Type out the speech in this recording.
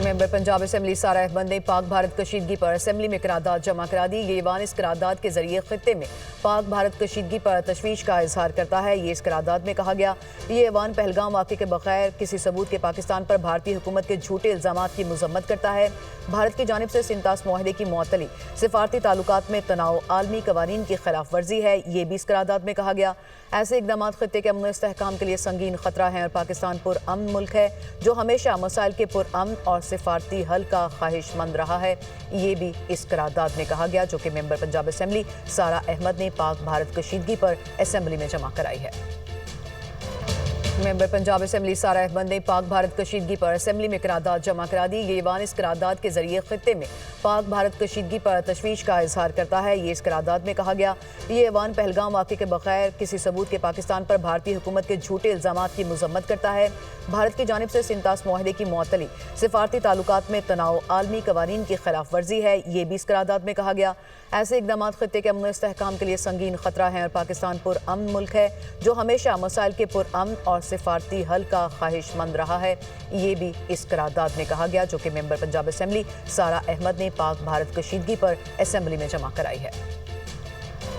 Member Punjab assembly सारा अहमद ने पाक भारत कशीदगी पर असेंबली में करारदाद जमा करा दी। ये ऐवान इस करारदाद के जरिए खित्ते में पाक भारत कशीदगी पर तशवीश का इजहार करता है। ये इस करारदाद में कहा गया, ये ऐवान पहलगाम वाक़े के बगैर किसी सबूत के पाकिस्तान पर भारतीय हुकूमत के झूठे इल्ज़ामात की मजम्मत करता है। भारत की जानिब से सिंतास मुआहदे की मुअत्तली सिफारती ताल्लुकात में तनाव आलमी कवानीन की खिलाफ वर्जी है। ये भी इस करारदाद में कहा गया। ऐसे इकदाम खित्ते के अमन इस्तेहकाम के लिए संगीन खतरा है और पाकिस्तान पुरअमन मुल्क है जो हमेशा मसाइल के पुरअमन और सिफारती हल का ख्वाहिशमंद रहा है। ये भी इस करारदाद में कहा गया, जो कि मेंबर पंजाब असेंबली सारा अहमद ने पाक भारत कशीदगी पर असेंबली में जमा कराई है। मेंबर पंजाब असेंबली सारा अहमद ने पाक भारत कशीदगी पर असेंबली में करारदाद जमा करा दी। ये ऐवान इस करारदाद के जरिए खित्ते में पाक भारत कशीदगी पर तशवीश का इजहार करता है। ये इस करारदाद में कहा गया, ये ऐवान पहलगाम वाक़े के बगैर किसी सबूत के पाकिस्तान पर भारतीय हुकूमत के झूठे इल्ज़ामात की मजम्मत करता है। भारत की जानिब से सिंतास मुआहदे की मुअत्तली सिफारती ताल्लुकात में तनाव आलमी कवानीन की खिलाफ वर्जी है। ये भी इस करारदाद में कहा गया। ऐसे इकदाम खित्ते के अमन इस्तेहकाम के लिए संगीन खतरा है और पाकिस्तान पुरअमन मुल्क है जो हमेशा मसाइल के पुरअमन और सिफारती हल का ख्वाहिशमंद रहा है। ये भी इस करारदाद में कहा गया, जो कि मेंबर पंजाब असेंबली सारा अहमद ने पाक भारत कशीदगी पर असेंबली में जमा कराई है।